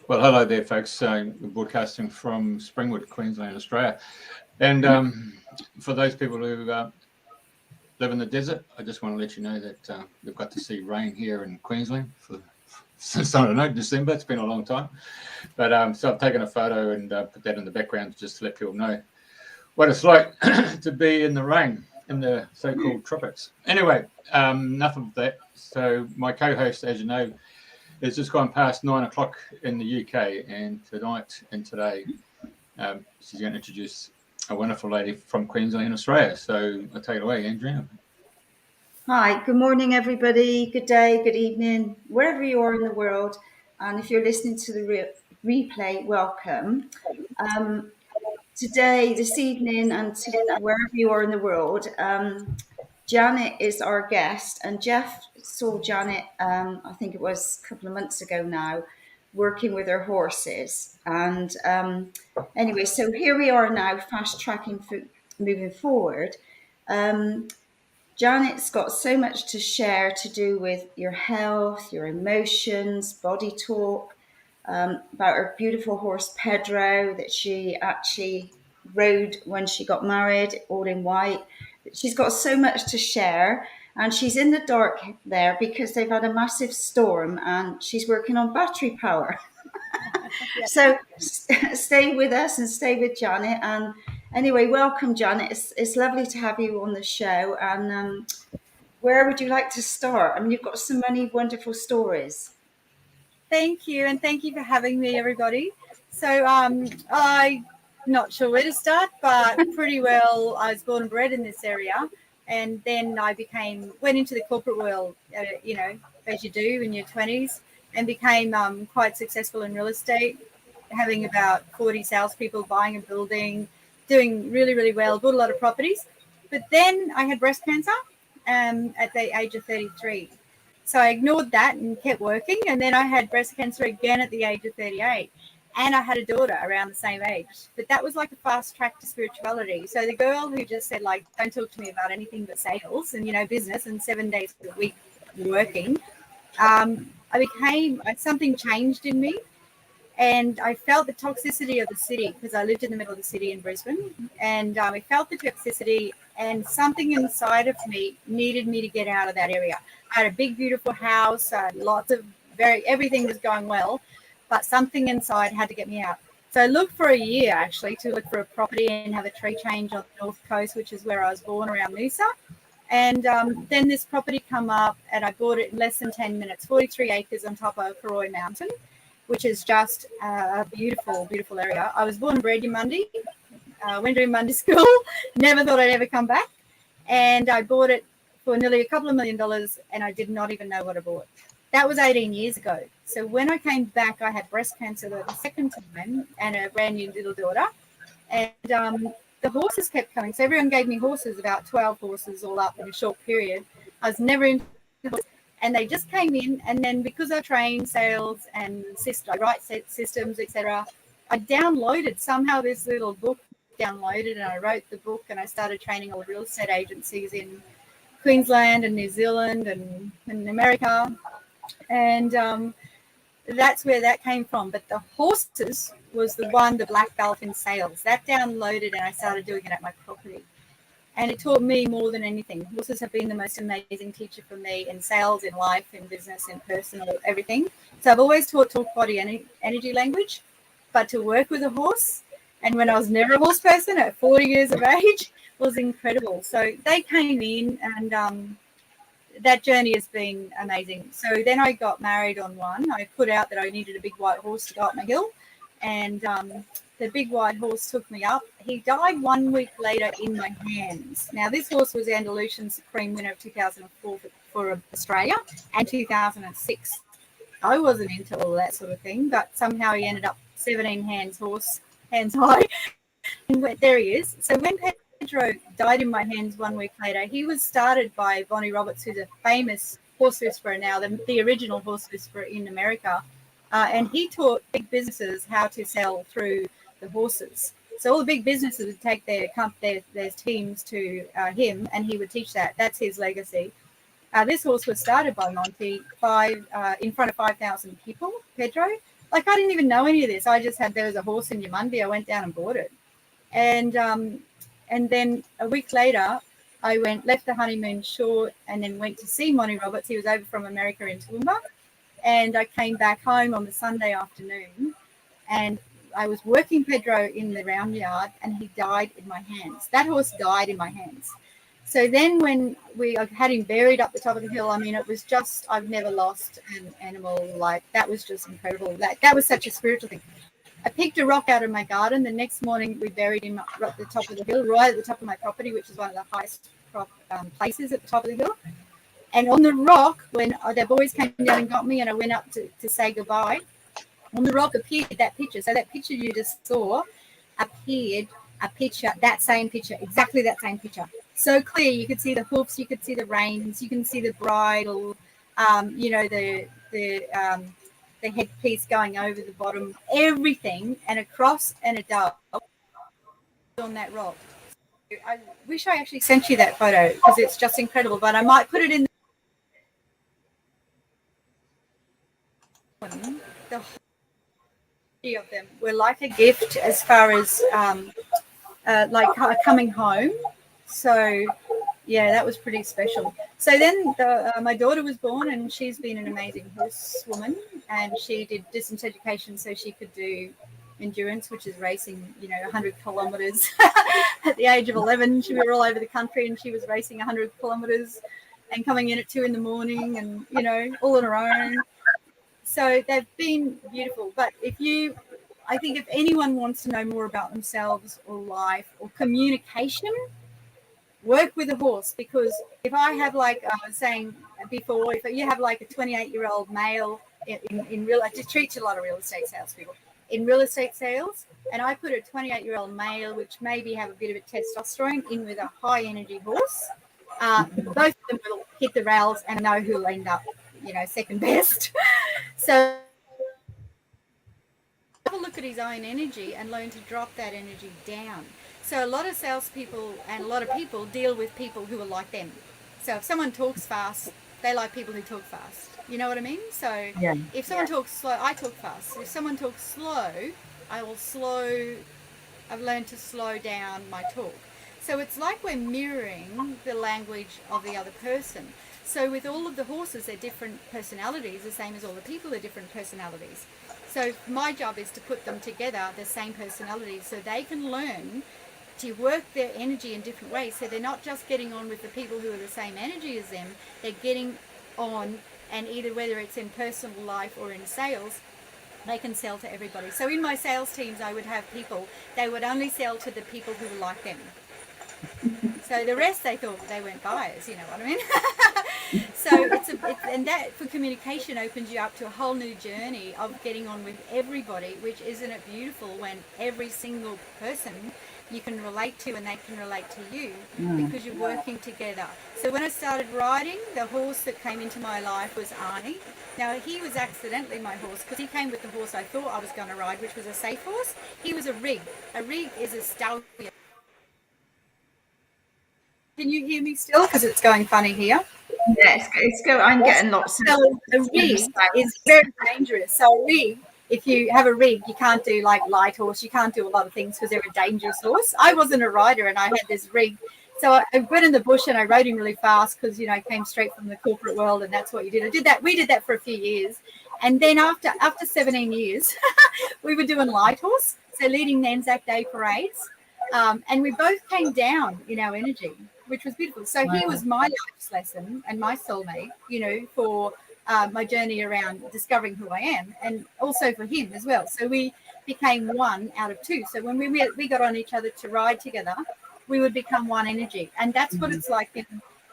Well, hello there, folks. We're broadcasting from Springwood, Queensland, Australia. And for those people who live in the desert, I just want to let you know that we've got to see rain here in Queensland since, I don't know, December. It's been a long time. But so I've taken a photo and put that in the background just to let people know what it's like to be in the rain in the so-called tropics. Anyway, enough of that. So my co-host, as you know, it's just gone past 9 o'clock in the UK, and tonight and today, she's going to introduce a wonderful lady from Queensland, Australia. So I'll take it away, Andrena. Hi, good morning, everybody. Good day, good evening, wherever you are in the world. And if you're listening to the replay, welcome. Today, this evening, and wherever you are in the world, Janet is our guest, and Jeff saw Janet, I think it was a couple of months ago now, working with her horses. And anyway, so here we are now, fast tracking, moving forward. Janet's got so much to share to do with your health, your emotions, body talk, about her beautiful horse Pedro that she actually rode when she got married, all in white. She's got so much to share, and she's in the dark there because they've had a massive storm and she's working on battery power. So stay with us and stay with Janet. And anyway, welcome, Janet. It's lovely to have you on the show. And where would you like to start? I mean, you've got so many wonderful stories. Thank you, and thank you for having me, everybody. So I'm not sure where to start, but pretty well, I was born and bred in this area, and then I went into the corporate world, as you do in your 20s, and became quite successful in real estate, having about 40 salespeople, buying a building, doing really, really well, bought a lot of properties. But then I had breast cancer at the age of 33. So I ignored that and kept working. And then I had breast cancer again at the age of 38. And I had a daughter around the same age. But that was like a fast track to spirituality. So the girl who just said, like, don't talk to me about anything but sales and, business and 7 days a week working, something changed in me. And I felt the toxicity of the city because I lived in the middle of the city in Brisbane. And I felt the toxicity, and something inside of me needed me to get out of that area. I had a big, beautiful house, everything was going well, but something inside had to get me out. So I looked for a year, actually, to look for a property and have a tree change on the North Coast, which is where I was born, around Noosa. And then this property come up, and I bought it in less than 10 minutes, 43 acres on top of Karoi Mountain, which is just a beautiful, beautiful area. I was born and bred in Mundi, went to Mundi school, never thought I'd ever come back. And I bought it for nearly a couple of $1 million, and I did not even know what I bought. That was 18 years ago. So when I came back, I had breast cancer the second time and a brand new little daughter. And the horses kept coming. So everyone gave me horses, about 12 horses all up in a short period. I was never into horses. And they just came in, and then because I train sales and I write systems, etc., I downloaded somehow this little book, and I wrote the book, and I started training all the real estate agencies in Queensland and New Zealand and America. And that's where that came from. But the horses was the black belt in sales. That downloaded, and I started doing it at my property. And it taught me more than anything. Horses have been the most amazing teacher for me in sales, in life, in business, in personal, everything. So I've always taught talk body energy language, but to work with a horse, and when I was never a horse person at 40 years of age, was incredible. So they came in, and that journey has been amazing. So then I got married on one. I put out that I needed a big white horse to go up my hill, and the big white horse took me up. He died 1 week later in my hands. Now, this horse was Andalusian Supreme winner of 2004 for Australia and 2006. I wasn't into all that sort of thing, but somehow he ended up 17 hands high. And there he is. So when Pedro died in my hands 1 week later, he was started by Bonnie Roberts, who's a famous horse whisperer now, the original horse whisperer in America. And he taught big businesses how to sell through the horses. So all the big businesses would take their teams to him, and he would teach that. That's his legacy. This horse was started by Monty in front of 5,000 people, Pedro. like I didn't even know any of this. I just there was a horse in Yamundi. I went down and bought it. And then a week later, I left the honeymoon short and then went to see Monty Roberts. He was over from America in Toowoomba. And I came back home on the Sunday afternoon, and I was working Pedro in the round yard, and he died in my hands. That horse died in my hands. So then when I had him buried up the top of the hill, I mean, it was just, I've never lost an animal. Like, that was just incredible. That was such a spiritual thing. I picked a rock out of my garden. The next morning, we buried him at the top of the hill, right at the top of my property, which is one of the highest places at the top of the hill. And on the rock, when the boys came down and got me, and I went up to say goodbye, on the rock appeared that picture. So that picture you just saw appeared a picture, that same picture, exactly that same picture. So clear. You could see the hoofs, you could see the reins, you can see the bridle, the headpiece going over the bottom, everything, and a cross and a dove on that rock. I wish I actually sent you that photo because it's just incredible, but I might put it in the whole of them were like a gift as far as like coming home. So yeah, that was pretty special. So then my daughter was born, and she's been an amazing horsewoman, and she did distance education so she could do endurance, which is racing, 100 kilometers. At the age of 11, we were all over the country, and she was racing 100 kilometers and coming in at 2 a.m. and, all on her own. So they've been beautiful. But I think if anyone wants to know more about themselves or life or communication, work with a horse. Because if I have, like I was saying before, if you have like a 28-year-old male in real, I just treat a lot of real estate salespeople in real estate sales, and I put a 28-year-old male, which maybe have a bit of a testosterone, in with a high energy horse, both of them will hit the rails and know who'll end up, second best. So have a look at his own energy and learn to drop that energy down. So a lot of salespeople and a lot of people deal with people who are like them. So if someone talks fast, they like people who talk fast. You know what I mean? So if someone talks slow, I talk fast. If someone talks slow, I've learned to slow down my talk. So it's like we're mirroring the language of the other person. So with all of the horses, they're different personalities, the same as all the people are different personalities. So my job is to put them together, the same personalities, so they can learn to work their energy in different ways. So they're not just getting on with the people who are the same energy as them, they're getting on, and either whether it's in personal life or in sales, they can sell to everybody. So in my sales teams, I would have people, they would only sell to the people who were like them. So the rest, they thought they weren't buyers, you know what I mean? So and that for communication opens you up to a whole new journey of getting on with everybody, which isn't it beautiful when every single person you can relate to and they can relate to you because you're working together. So when I started riding, the horse that came into my life was Arnie. Now he was accidentally my horse because he came with the horse I thought I was going to ride, which was a safe horse. He was a rig. A rig is a stallion. Can you hear me still? Because it's going funny here. Yeah, it's good. I'm getting lots of. So a rig is very dangerous. So a rig, if you have a rig, you can't do like light horse. You can't do a lot of things because they're a dangerous horse. I wasn't a rider, and I had this rig. So I went in the bush and I rode him really fast because I came straight from the corporate world, and that's what you did. I did that. We did that for a few years, and then after 17 years, we were doing light horse, so leading the Anzac Day parades, and we both came down in our energy, which was beautiful. So he was my life's lesson and my soulmate, for my journey around discovering who I am, and also for him as well. So we became one out of two. So when we got on each other to ride together, we would become one energy. And that's what it's like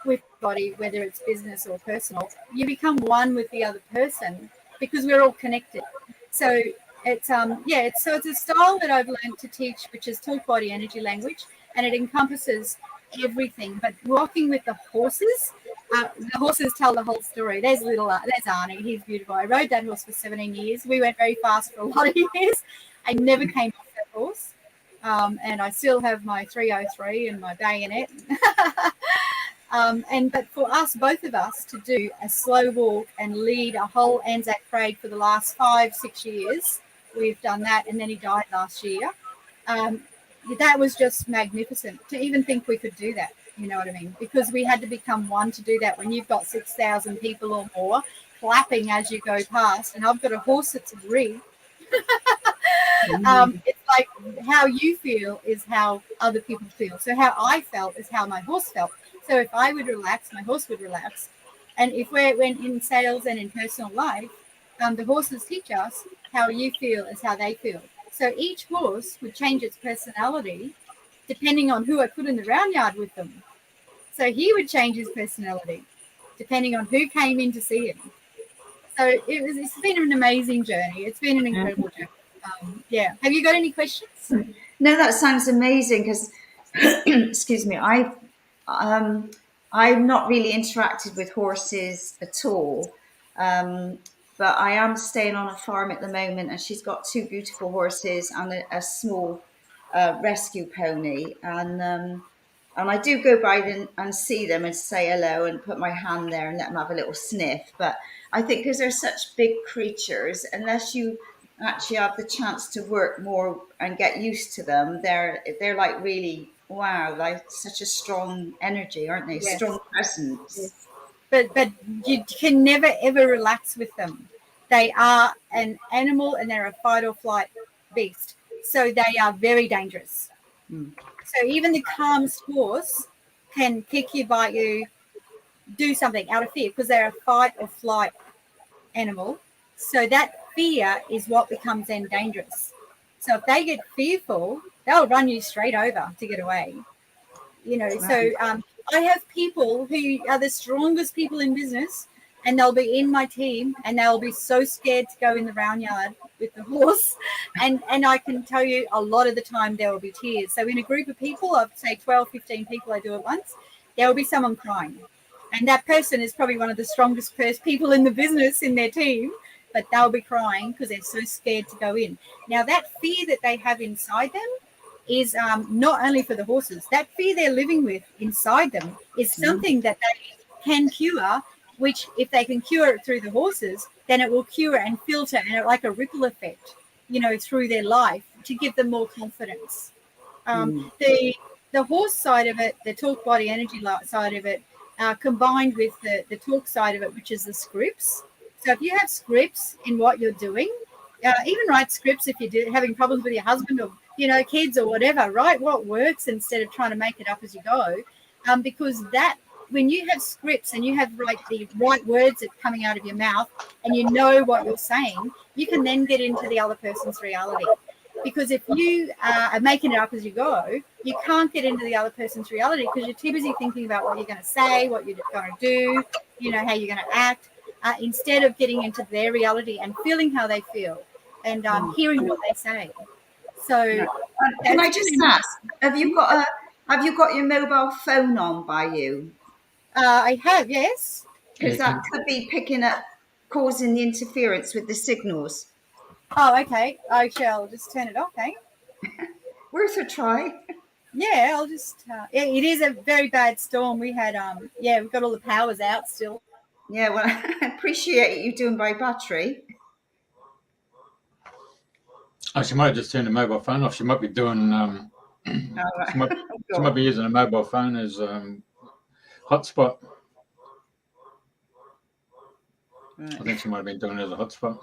with body, whether it's business or personal. You become one with the other person because we're all connected. So it's a style that I've learned to teach, which is talk body energy language, and it encompasses everything. But walking with the horses tell the whole story. There's Arnie. He's beautiful. I rode that horse for 17 years. We went very fast for a lot of years. I never came off that horse. And I still have my 303 and my bayonet. But for us, both of us, to do a slow walk and lead a whole Anzac parade for the last 5-6 years, we've done that, and then he died last year. That was just magnificent to even think we could do that. You know what I mean? Because we had to become one to do that. When you've got 6,000 people or more clapping as you go past, and I've got a horse that's a rig. It's like how you feel is how other people feel. So how I felt is how my horse felt. So if I would relax, my horse would relax. And if we're in sales and in personal life, the horses teach us how you feel is how they feel. So each horse would change its personality depending on who I put in the round yard with them. So he would change his personality depending on who came in to see him. So it's been an amazing journey. It's been an incredible journey. Yeah. Have you got any questions? No, that sounds amazing because, excuse me, I've not really interacted with horses at all. But I am staying on a farm at the moment, and she's got 2 beautiful horses and a small rescue pony. And I do go by them and see them and say hello and put my hand there and let them have a little sniff. But I think because they're such big creatures, unless you actually have the chance to work more and get used to them, they're like really, wow, like such a strong energy, aren't they? Yes. Strong presence. Yes. But you can never ever relax with them. They are an animal and they're a fight or flight beast. So they are very dangerous. So even the calmest horse can kick you, bite you, do something out of fear because they're a fight or flight animal. So that fear is what becomes then dangerous. So if they get fearful, they'll run you straight over to get away. You know, so I have people who are the strongest people in business, and they'll be in my team and they'll be so scared to go in the round yard with the horse. And I can tell you a lot of the time there will be tears. So in a group of people, I'd say 12, 15 people I do at once, there will be someone crying. And that person is probably one of the strongest people in the business in their team, but they'll be crying because they're so scared to go in. Now, that fear that they have inside them is not only for the horses. That fear they're living with inside them is something that they can cure, which if they can cure it through the horses, then it will cure and filter and it like a ripple effect, you know, through their life to give them more confidence. The horse side of it, the talk body energy side of it, combined with the talk side of it, which is the scripts. So if you have scripts in what you're doing, even write scripts if you're having problems with your husband or, you know, kids or whatever, write what works instead of trying to make it up as you go. Because that, when you have scripts and you have like the right words that are coming out of your mouth and you know what you're saying, you can then get into the other person's reality. Because if you are making it up as you go, you can't get into the other person's reality because you're too busy thinking about what you're going to say, what you're going to do, you know, how you're going to act, instead of getting into their reality and feeling how they feel and hearing what they say. So, can I just ask, have you got your mobile phone on by you? I have, yes. Because that could be picking up, causing the interference with the signals. Oh, okay. I shall just turn it off, eh? Worth a try. Yeah, I'll just. It is a very bad storm. We had, we've got all the powers out still. Yeah, well, I appreciate you doing by battery. Oh, she might have just turned the mobile phone off. She might be doing. She might be using a mobile phone as hotspot. Right. I think she might have been doing it as a hotspot.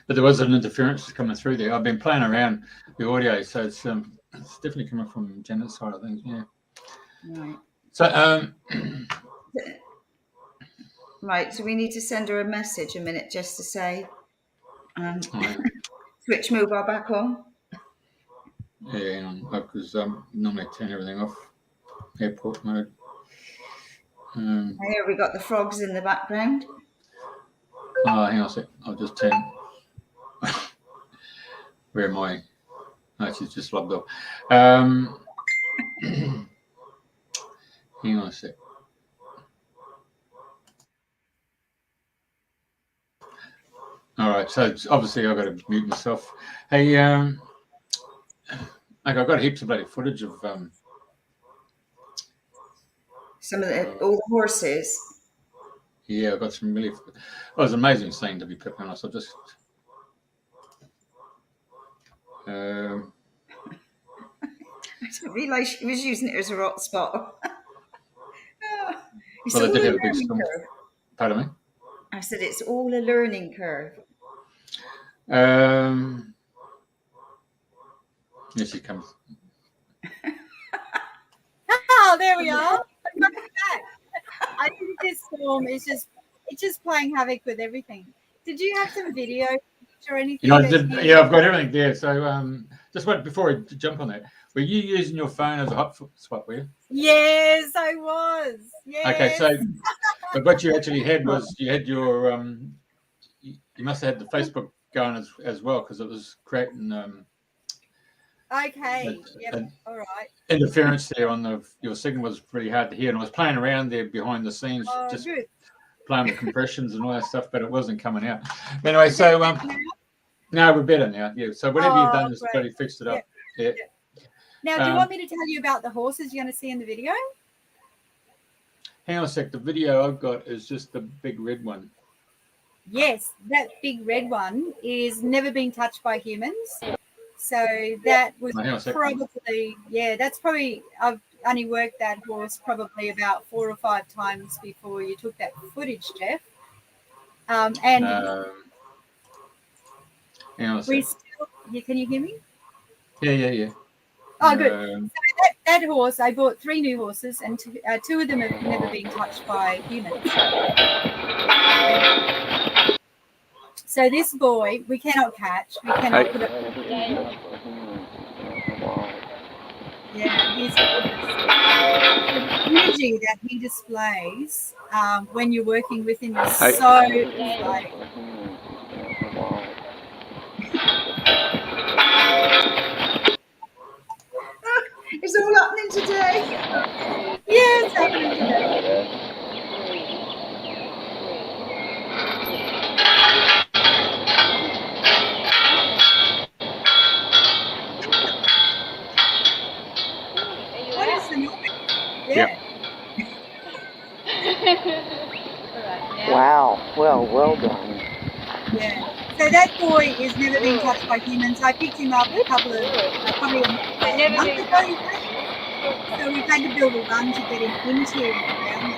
But there was an interference coming through there. I've been playing around the audio, so it's definitely coming from Janet's side of things. Yeah. Right. So. Right. So we need to send her a message a minute just to say, switch mobile back on. Yeah, because normally I turn everything off. Airport mode. Here we got the frogs in the background. Oh, hang on a sec. I'll just turn. Where am I? No, she's just logged off. Hang on a sec. All right, so obviously I've got to mute myself. Hey, I've got heaps of bloody footage of Some of all the horses. Yeah, I've got some really. It was an amazing scene, to be perfectly honest. I just. I didn't realise she was using it as a hot spot. It's Well, all they a did have a big learning storm. curve. Pardon me. I said it's all a learning curve. Here she comes. Oh, there we are. I'm coming back. I think this storm is just playing havoc with everything. Did you have some video or anything? Yeah, I did. Yeah, I've got everything there. So, just wait before I jump on that. Were you using your phone as a hot spot? Were you? Yes, I was. Yes. Okay, so but what you actually had was you had your you must have had the Facebook going as well, because it was creating Okay. Yep. an All right. interference there on your signal was pretty hard to hear, and I was playing around there behind the scenes, Oh, just good. playing with compressions and all that stuff, but it wasn't coming out. Anyway, so no, we're better now. Yeah. So whatever you've done is really fixed it up. Yeah. Now, do you want me to tell you about the horses you're going to see in the video? Hang on a sec. The video I've got is just the big red one. Yes, that big red one is never been touched by humans. So that was probably, I've only worked that horse probably about 4 or 5 times before you took that footage, Jeff. And hang on a sec. Can you hear me? Yeah. Oh, good. So that horse, I bought 3 new horses, and 2 of them have never been touched by humans. So this boy, we cannot catch. We cannot put it. Yeah, he's the energy that he displays when you're working with him is so exciting. It's all happening today. Yeah, it's happening today. What is the noise? Yeah. Wow. Well done. Yeah. So that boy is never been touched by humans. I picked him up probably a month ago. So we've had to build a run to get him into the ground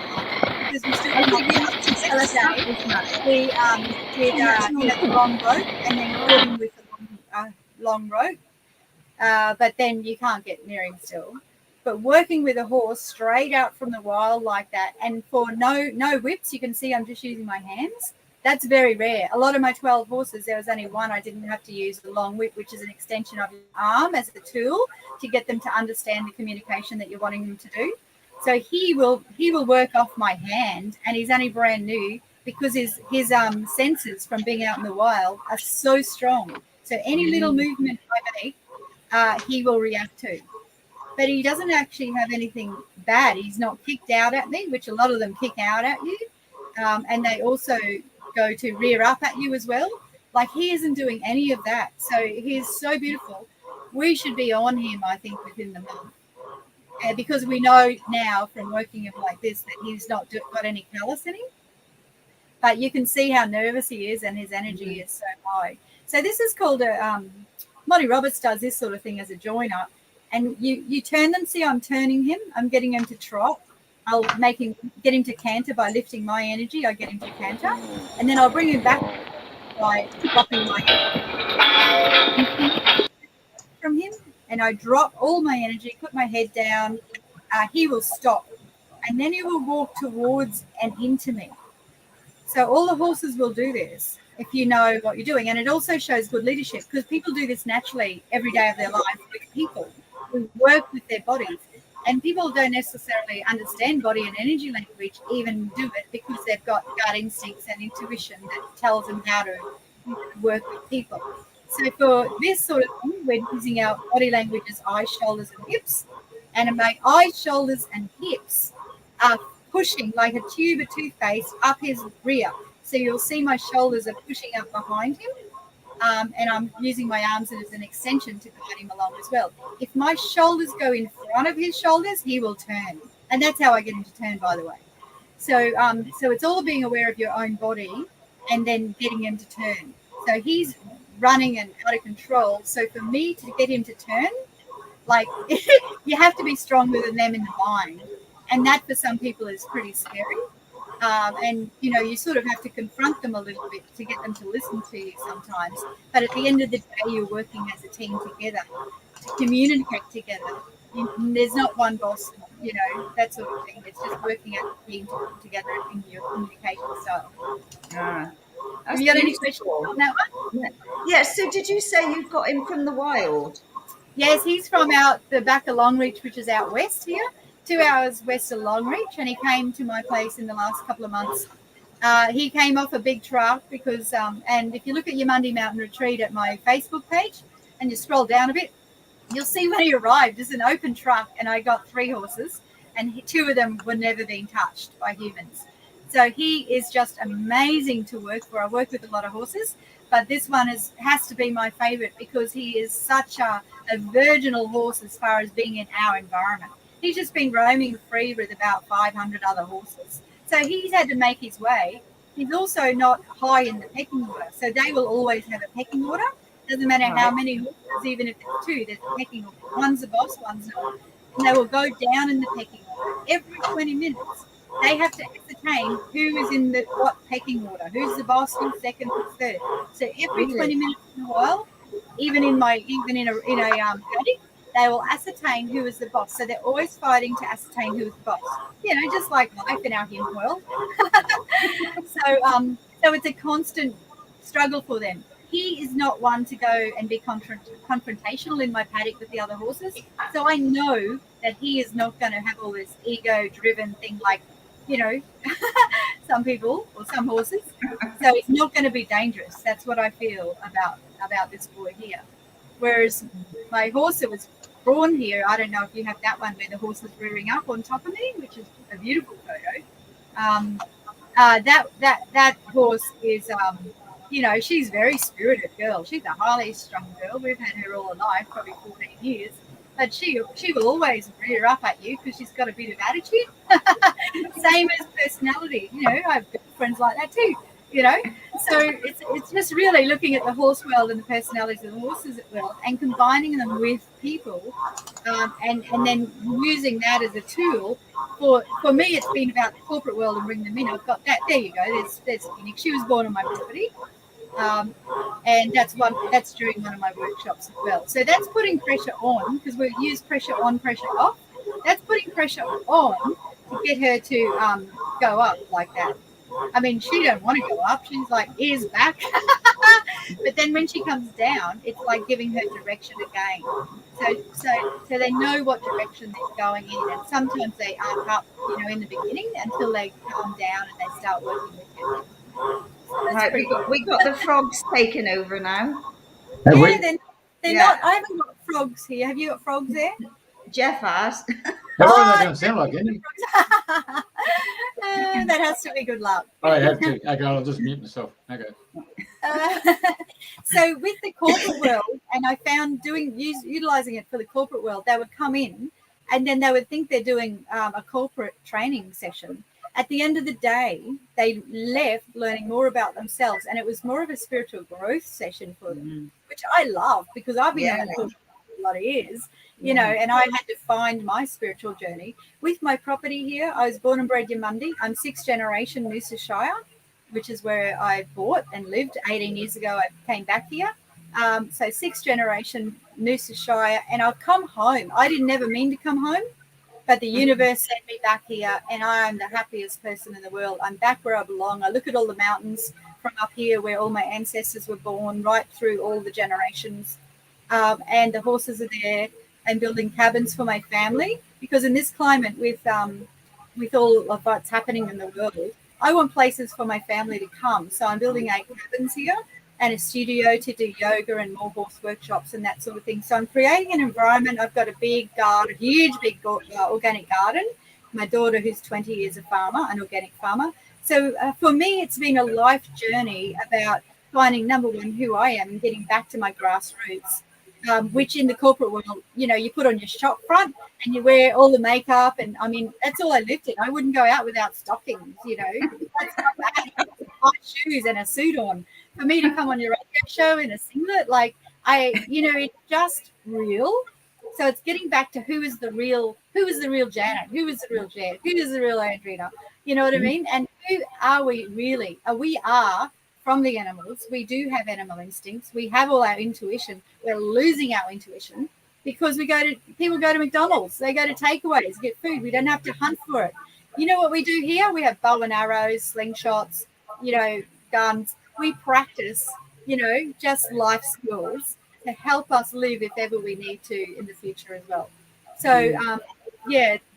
because we still can't get to facilitate with the long rope, and then caught him with the long rope. But then you can't get near him still. But working with a horse straight out from the wild like that, and for no whips, you can see I'm just using my hands. That's very rare. A lot of my 12 horses, there was only one I didn't have to use a long whip, which is an extension of your arm as a tool to get them to understand the communication that you're wanting them to do. So he will work off my hand, and he's only brand new because his senses from being out in the wild are so strong. So any little movement I make, he will react to. But he doesn't actually have anything bad. He's not kicked out at me, which a lot of them kick out at you. And they also go to rear up at you as well. Like, he isn't doing any of that. So he's so beautiful. We should be on him, I think, within the month. Because we know now from working him like this that he's not got any callus in him. But you can see how nervous he is, and his energy is so high. So this is called Monty Roberts does this sort of thing as a joiner. And you turn them. See, I'm turning him. I'm getting him to trot. I'll get him to canter by lifting my energy. I get him to canter, and then I'll bring him back by dropping my energy from him, and I drop all my energy, put my head down. He will stop, and then he will walk towards and into me. So all the horses will do this if you know what you're doing, and it also shows good leadership because people do this naturally every day of their life with people who work with their bodies. And people don't necessarily understand body and energy language, even do it because they've got gut instincts and intuition that tells them how to work with people. So for this sort of thing, we're using our body language as eyes, shoulders, and hips. And my eyes, shoulders, and hips are pushing like a tube of toothpaste up his rear. So you'll see my shoulders are pushing up behind him. And I'm using my arms as an extension to guide him along as well. If my shoulders go in front of his shoulders, he will turn. And that's how I get into turn, by the way. So so it's all being aware of your own body and then getting him to turn. So he's running and out of control. So for me to get him to turn, like you have to be stronger than them in the mind. And that for some people is pretty scary. And you sort of have to confront them a little bit to get them to listen to you sometimes. But at the end of the day, you're working as a team together to communicate together. There's not one boss, that sort of thing. It's just working as a team to come together in your communication style. Have you got any questions on that one? Yeah. So did you say you got him from the wild? Yes, he's from out the back of Longreach, which is out west here, 2 hours west of Longreach, and he came to my place in the last couple of months. He came off a big truck because, and if you look at your Monday Mountain Retreat at my Facebook page and you scroll down a bit, you'll see when he arrived, it's an open truck, and I got 3 horses, and 2 of them were never being touched by humans. So he is just amazing to work for. I work with a lot of horses, but this one has to be my favorite because he is such a virginal horse as far as being in our environment. He's just been roaming free with about 500 other horses. So he's had to make his way. He's also not high in the pecking order. So they will always have a pecking order. Doesn't matter how many horses, even if it's 2, there's a pecking order. One's a boss, one's not. And they will go down in the pecking order every 20 minutes. They have to ascertain who is in the what pecking order, who's the boss, who's second, who's third. So every 20 minutes in a while, even in a paddock, they will ascertain who is the boss. So they're always fighting to ascertain who is the boss. Just like life in our human world. So it's a constant struggle for them. He is not one to go and be confrontational in my paddock with the other horses. So I know that he is not going to have all this ego-driven thing like, some people or some horses. So it's not going to be dangerous. That's what I feel about this boy here. Whereas my horse that was born here, I don't know if you have that one where the horse was rearing up on top of me, which is a beautiful photo. That horse is, she's a very spirited girl. She's a highly strung girl. We've had her all her life, probably 14 years. But she will always rear up at you because she's got a bit of attitude. Same as personality. I have friends like that too. So it's just really looking at the horse world and the personalities of the horses world and combining them with people, and then using that as a tool. For me, it's been about the corporate world and bring them in. I've got that. There you go. There's Phoenix. She was born on my property. And that's during one of my workshops as well. So that's putting pressure on because we use pressure on, pressure off. That's putting pressure on to get her to go up like that. I mean, she don't want to go up. She's like ears back. But then when she comes down, it's like giving her direction again. So they know what direction they're going in, and sometimes they aren't up, in the beginning until they calm down and they start working with you. Right, we got the frogs taken over now. Have we? They're not. I haven't got frogs here. Have you got frogs there? Jeff has. That doesn't sound like any. That has to be good luck. I have to. Okay, I'll just mute myself. Okay. So with the corporate world, and I found utilizing it for the corporate world, they would come in and then they would think they're doing a corporate training session. At the end of the day, they left learning more about themselves, and it was more of a spiritual growth session for them, which I love because I've been able to for a lot of years, and I had to find my spiritual journey. With my property here, I was born and bred Yamundi. I'm 6th generation Noosa Shire, which is where I bought and lived. 18 years ago, I came back here. So 6th generation Noosa Shire, and I've come home. I didn't never mean to come home. But the universe sent me back here, and I am the happiest person in the world. I'm back where I belong. I look at all the mountains from up here where all my ancestors were born, right through all the generations. And the horses are there, and building cabins for my family. Because in this climate, with all of what's happening in the world, I want places for my family to come. So I'm building 8 cabins here and a studio to do yoga and more horse workshops and that sort of thing. So I'm creating an environment. I've got a big garden, huge, big organic garden. My daughter, who's 20 years a farmer, an organic farmer. So for me, it's been a life journey about finding, number one, who I am and getting back to my grassroots. which in the corporate world, you put on your shop front and you wear all the makeup. And I mean, that's all I lived in. I wouldn't go out without stockings, That's not bad. High shoes and a suit on. For me to come on your radio show in a singlet, it's just real. So it's getting back to who is the real Janet, who is the real Jan, who is the real Andrena, you know what I mean? And who are we really? We are from the animals. We do have animal instincts. We have all our intuition. We're losing our intuition because people go to McDonald's, they go to takeaways, get food. We don't have to hunt for it. You know what we do here? We have bow and arrows, slingshots, guns. We practice, just life skills to help us live if ever we need to in the future as well. So,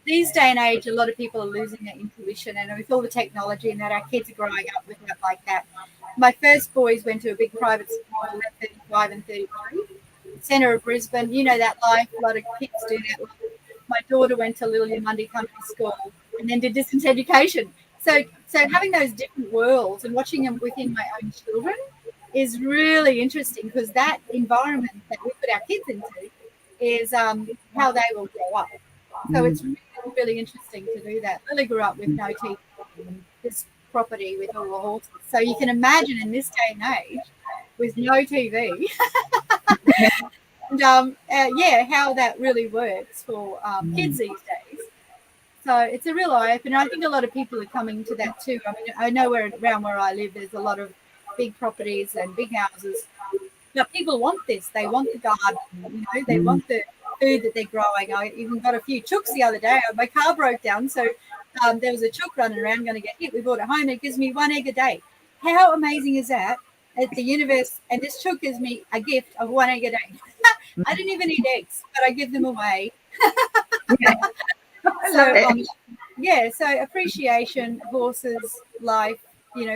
these day and age, a lot of people are losing their intuition, and with all the technology and that, our kids are growing up with it like that. My first boys went to a big private school at 35 and 33, centre of Brisbane. You know that life, a lot of kids do that life. My daughter went to Little Yamundi Country School and then did distance education. So having those different worlds and watching them within my own children is really interesting, because that environment that we put our kids into is how they will grow up. So it's really, really interesting to do that. Lily grew up with no TV and this property with all the horses. So you can imagine in this day and age with no TV and how that really works for kids these days. So it's a real eye-opener. I think a lot of people are coming to that too. I mean, I know around where I live, there's a lot of big properties and big houses. But people want this. They want the garden, they want the food that they're growing. I even got a few chooks the other day. My car broke down, so there was a chook running around going to get hit. We brought it home, and it gives me 1 egg a day. How amazing is that? At the universe, and this chook gives me a gift of 1 egg a day. I didn't even eat eggs, but I give them away. So appreciation, horses, life,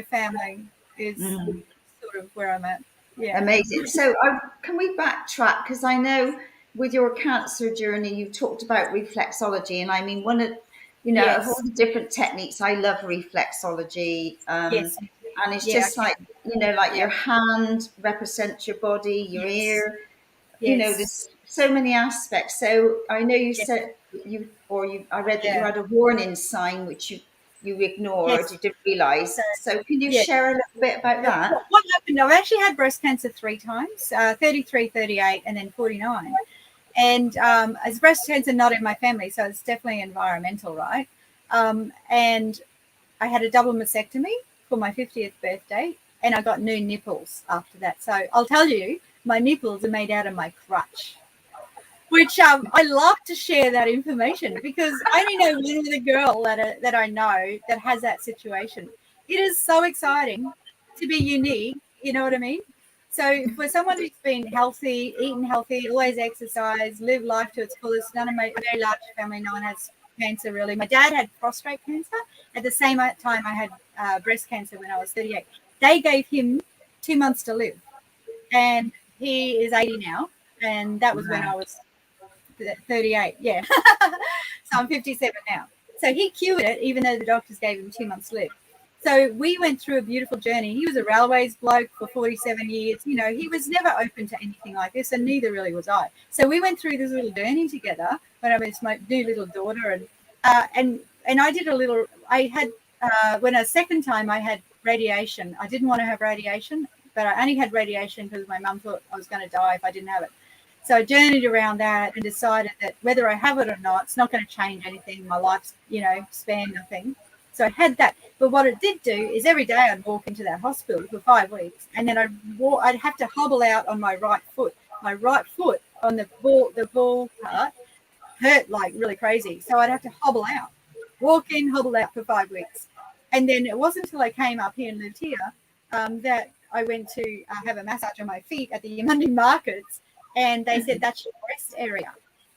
family is sort of where I'm at. Yeah. Amazing. So can we backtrack? Because I know with your cancer journey, you talked about reflexology. And I mean, one of, of all the different techniques, I love reflexology. Yes. And it's just like your hand represents your body, your ear, there's so many aspects. So I know you said I read that you had a warning sign, which you ignored, you didn't realize. So can you share a little bit about that? What happened? I've actually had breast cancer 3 times, 33, 38, and then 49. And as breast cancer not in my family, so it's definitely environmental, right? And I had a double mastectomy for my 50th birthday, and I got new nipples after that. So I'll tell you, my nipples are made out of my crutch, which I love to share that information, because I only know one other girl that I know that has that situation. It is so exciting to be unique, you know what I mean? So for someone who's been healthy, eaten healthy, always exercise, live life to its fullest, none of my very large family, no one has cancer really. My dad had prostate cancer. At the same time, I had breast cancer when I was 38. They gave him 2 months to live, and he is 80 now, and that was when I was 38. Yeah. So I'm 57 now. So he cured it, even though the doctors gave him 2 months to live. So we went through a beautiful journey. He was a railways bloke for 47 years. He was never open to anything like this, and neither really was I. So we went through this little journey together when I was my new little daughter, and I did a little. I had when a second time I had radiation. I didn't want to have radiation, but I only had radiation because my mum thought I was going to die if I didn't have it. So I journeyed around that and decided that whether I have it or not, it's not going to change anything. My life's, span, nothing. So I had that. But what it did do is every day I'd walk into that hospital for 5 weeks, and then I'd have to hobble out on my right foot. My right foot on the ball part hurt like really crazy. So I'd have to hobble out, walk in, hobble out for 5 weeks. And then it wasn't until I came up here and lived here that I went to have a massage on my feet at the Yamundi markets, and they said that's your breast area.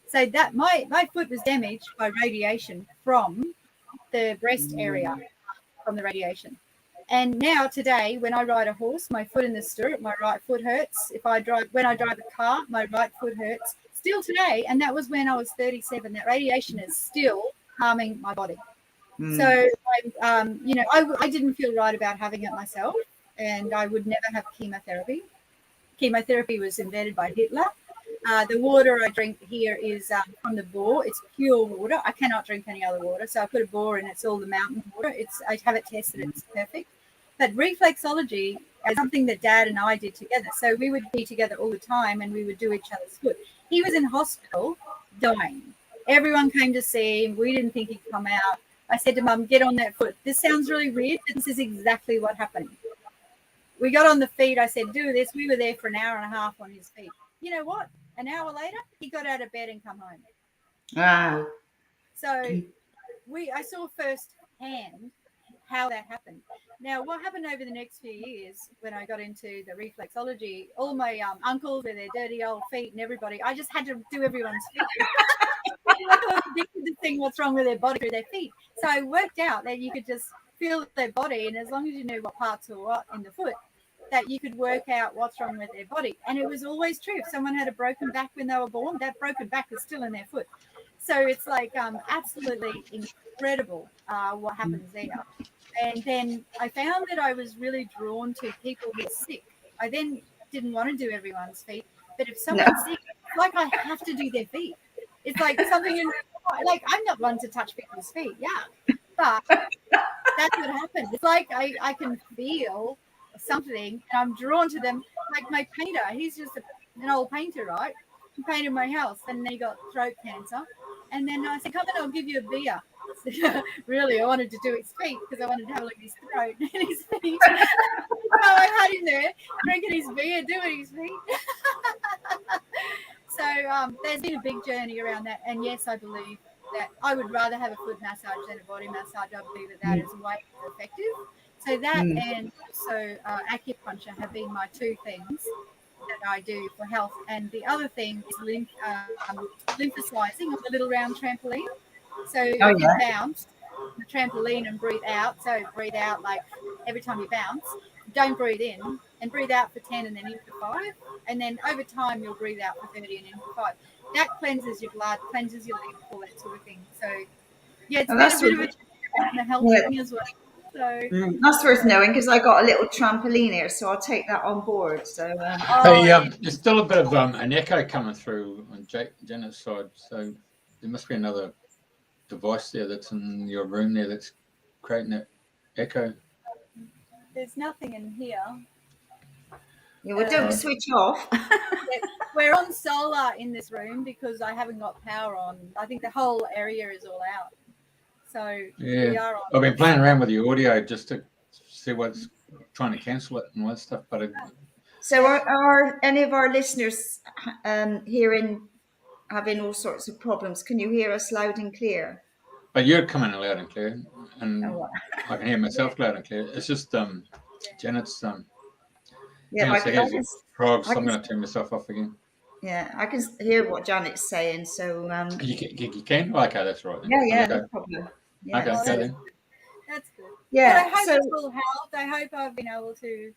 So that my foot was damaged by radiation from the breast area, from the radiation. And now today, when I ride a horse, my foot in the stirrup, my right foot hurts. When I drive a car, my right foot hurts. Still today, and that was when I was 37. That radiation is still harming my body. So I didn't feel right about having it myself, and I would never have chemotherapy. Chemotherapy was invented by Hitler. The water I drink here is from the bore. It's pure water. I cannot drink any other water. So I put a bore in. It's all the mountain water. I have it tested. It's perfect. But reflexology is something that Dad and I did together. So we would be together all the time and we would do each other's foot. He was in hospital dying. Everyone came to see him. We didn't think he'd come out. I said to Mum, get on that foot. This sounds really weird, but this is exactly what happened. We got on the feet. I said, do this. We were there for an hour and a half on his feet. You know what? An hour later, he got out of bed and come home. Wow. So I saw firsthand how that happened. Now, what happened over the next few years when I got into the reflexology, all my uncles with their dirty old feet and everybody, I just had to do everyone's feet. I was addicted to seeing what's wrong with their body through their feet. So I worked out that you could just feel their body, and as long as you knew what parts were what in the foot, that you could work out what's wrong with their body. And it was always true. If someone had a broken back when they were born, that broken back is still in their foot. So it's like absolutely incredible what happens there. And then I found that I was really drawn to people who are sick. I then didn't want to do everyone's feet, but if someone's sick, it's like I have to do their feet. It's like something in, like, I'm not one to touch people's feet, yeah, but that's what happens. It's like I can feel something and I'm drawn to them. Like my painter, he's just an old painter, right? He painted my house and then he got throat cancer. And then I said, come in, I'll give you a beer. So, really, I wanted to do his feet because I wanted to have a look at his throat and his feet. So I had him there drinking his beer, doing his feet. So there's been a big journey around that. And yes, I believe that I would rather have a foot massage than a body massage. I believe that is way more effective. So that and also acupuncture have been my two things that I do for health. And the other thing is lymphocyzing on the little round trampoline. So you bounce the trampoline and breathe out. So breathe out like every time you bounce. Don't breathe in and breathe out for 10 and then in for 5. And then over time you'll breathe out for 30 and in for 5. That cleanses your blood, cleanses your lymph, all that sort of thing. So yeah, it's been a bit of a health thing as well. So that's worth knowing because I got a little trampoline here, so I'll take that on board. So there's still a bit of an echo coming through on Janet's side, so there must be another device there that's in your room there that's creating that echo. There's nothing in here. Yeah, well, don't switch off. We're on solar in this room because I haven't got power on. I think the whole area is all out. So we are on. I've been playing around with the audio just to see what's trying to cancel it and all that stuff. But so are any of our listeners having all sorts of problems? Can you hear us loud and clear? But you're coming loud and clear, and I can hear myself loud and clear. It's just Janet's. Yeah, I'm going to turn myself off again. Yeah, I can hear what Janet's saying. So you can. Okay, that's right. Yeah, no problem. Yeah. Okay, then. That's good. Yeah, but I hope it's all helped. I hope I've been able to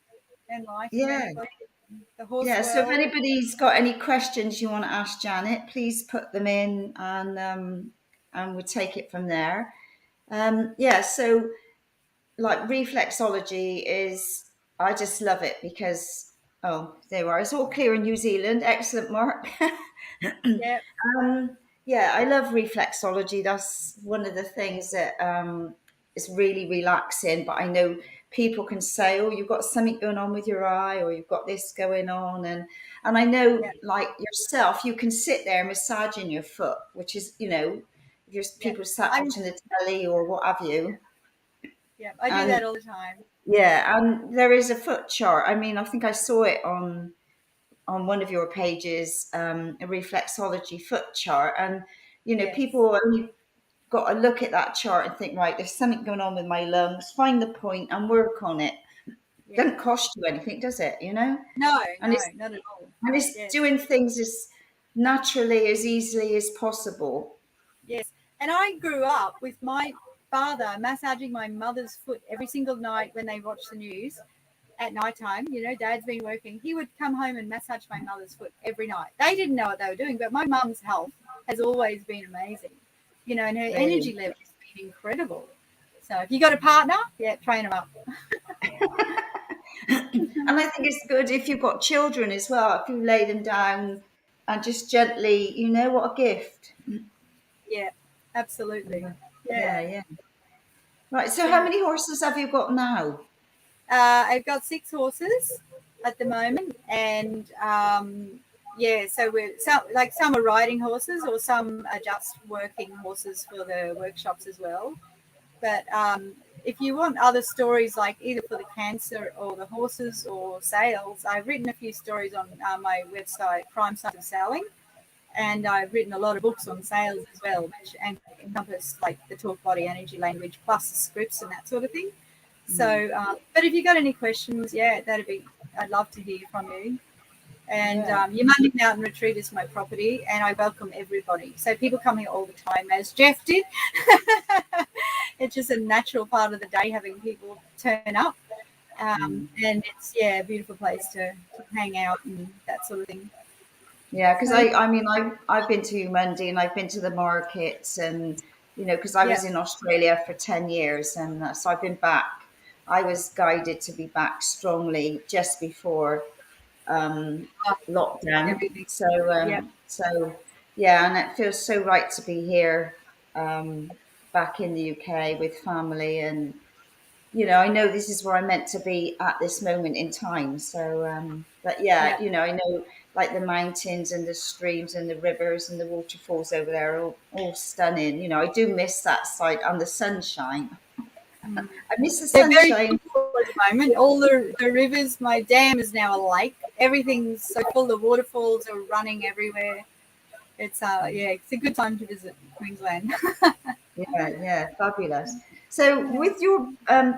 enlighten everybody. The horse world. So if anybody's got any questions you want to ask Janet, please put them in, and we'll take it from there. So like reflexology is, I just love it because there you are. It's all clear in New Zealand. Excellent, Mark. Yeah. I love reflexology. That's one of the things that is really relaxing. But I know people can say, "Oh, you've got something going on with your eye, or you've got this going on," and I know, like yourself, you can sit there massaging your foot, which is, if there's people sat watching the telly or what have you. Yeah, I do that all the time. Yeah, and there is a foot chart. I mean, I think I saw it on one of your pages, a reflexology foot chart, and people only got to look at that chart and think, right, there's something going on with my lungs. Find the point and work on it. Yeah. Doesn't cost you anything, does it? No, not at all. And it's doing things as naturally, as easily as possible. Yes, and I grew up with my father massaging my mother's foot every single night when they watched the news. At night time, Dad's been working. He would come home and massage my mother's foot every night. They didn't know what they were doing, but my mum's health has always been amazing. And her energy level has been incredible. So if you got a partner, train them up. And I think it's good if you've got children as well. If you lay them down and just gently, what a gift. Yeah, absolutely. Yeah, Yeah. yeah. Right. So how Yeah. many horses have you got now? I've got 6 horses at the moment, and yeah, so some are riding horses, or some are just working horses for the workshops as well. But if you want other stories, like either for the cancer or the horses or sales, I've written a few stories on my website, Crime Science of Selling, and I've written a lot of books on sales as well, which encompass like the talk, body, energy, language, plus the scripts and that sort of thing. So, but if you got any questions, yeah, I'd love to hear from you. And Yeah. Yamandi Mountain Retreat is my property, and I welcome everybody. So people come here all the time, as Jeff did. It's just a natural part of the day having people turn up. And it's, yeah, a beautiful place to hang out and that sort of thing. Yeah, because So, I mean, I've been to Monday and I've been to the markets, and because I yeah. was in Australia for 10 years, and so I've been back. I was guided to be back strongly just before lockdown. Everything. So Yeah. yeah, and it feels so right to be here, back in the UK with family, and I know this is where I'm meant to be at this moment in time. So, but yeah, Yeah. I know like the mountains and the streams and the rivers and the waterfalls over there are all stunning. I do miss that side and the sunshine. Mm. I miss the They're very sunshine. full at the moment. All the rivers, my dam is now a lake. Everything's so full. The waterfalls are running everywhere. It's yeah, it's a good time to visit Queensland. Yeah, yeah, fabulous. So Yeah. with your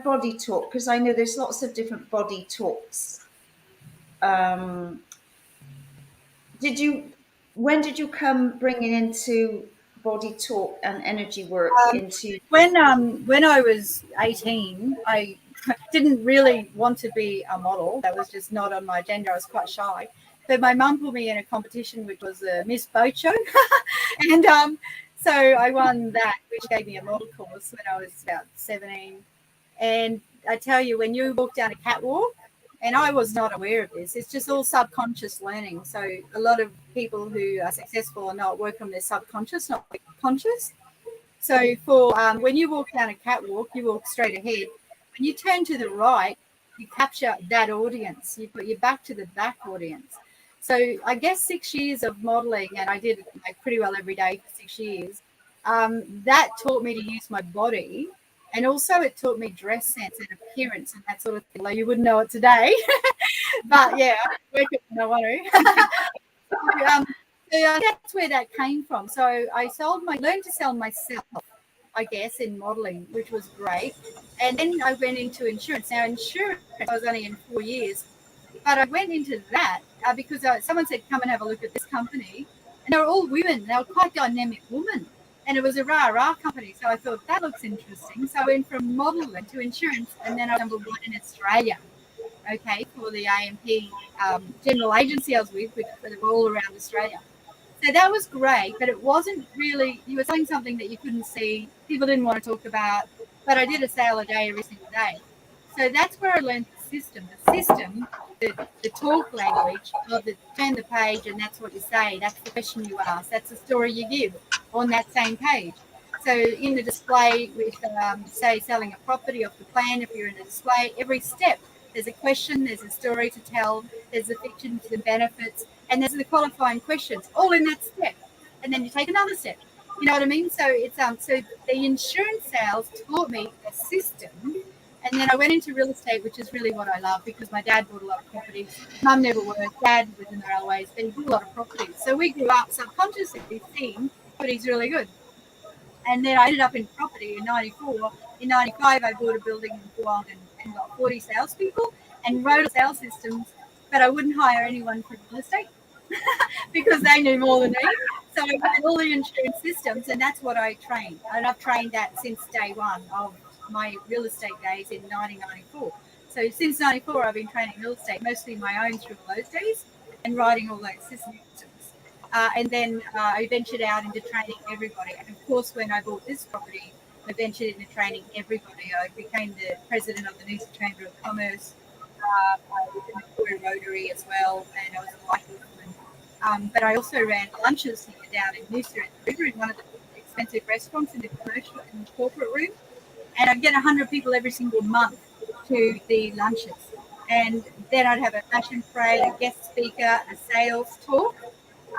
body talk, because I know there's lots of different body talks. Um, did you? When did you come bringing into body talk and energy work Um, into? when I was 18, I didn't really want to be a model. That was just not on my agenda. I was quite shy. But my mum put me in a competition, which was a Miss Boat Show, and so I won that, which gave me a model course when I was about 17. And I tell you, when you walk down a catwalk, and I was not aware of this, it's just all subconscious learning. So a lot of people who are successful or not work on their subconscious, not conscious. So for when you walk down a catwalk, you walk straight ahead. When you turn to the right, you capture that audience. You put your back to the back audience. So I guess 6 years of modeling, and I did like pretty well every day for 6 years. That taught me to use my body, and also it taught me dress sense and appearance and that sort of thing. Like you wouldn't know it today, but yeah, I work it when I want to. So that's where that came from. So I learned to sell myself, I guess, in modeling, which was great. And then I went into insurance. Now, insurance, I was only in 4 years, but I went into that because someone said, come and have a look at this company. And they were all women. They were quite dynamic women. And it was a rah-rah company. So I thought, that looks interesting. So I went from modeling to insurance, and then I was number 1 in Australia, okay, for the AMP general agency I was with, which were all around Australia. So that was great, but it wasn't really, you were selling something that you couldn't see, people didn't want to talk about, but I did a sale a day every single day. So that's where I learned the system. The talk language of the turn the page and that's what you say, that's the question you ask, that's the story you give on that same page. So in the display with, say, selling a property off the plan, if you're in a display, every step, there's a question, there's a story to tell, there's the fiction to the benefits, and there's the qualifying questions, all in that step. And then you take another step. You know what I mean? So it's so the insurance sales taught me a system, and then I went into real estate, which is really what I love because my dad bought a lot of properties. Mum never worked, dad was in the railways, but he bought a lot of properties. So we grew up subconsciously seeing properties really good. And then I ended up in property in 94. In 95, I bought a building in Geelong and got 40 salespeople and wrote sales systems, but I wouldn't hire anyone for real estate because they knew more than me. So I wrote all the insurance systems, and that's what I trained. And I've trained that since day one of my real estate days in 1994. So since 94, I've been training real estate, mostly my own through all those days, and writing all those systems. And then I ventured out into training everybody. And of course, when I bought this property, I ventured into training everybody. I became the president of the Noosa Chamber of Commerce. I was in the Victoria Rotary as well, and I was a life woman. But I also ran lunches here down in Noosa at the river in one of the expensive restaurants in the commercial in the corporate room, and I'd get 100 people every single month to the lunches. And then I'd have a fashion parade, a guest speaker, a sales talk,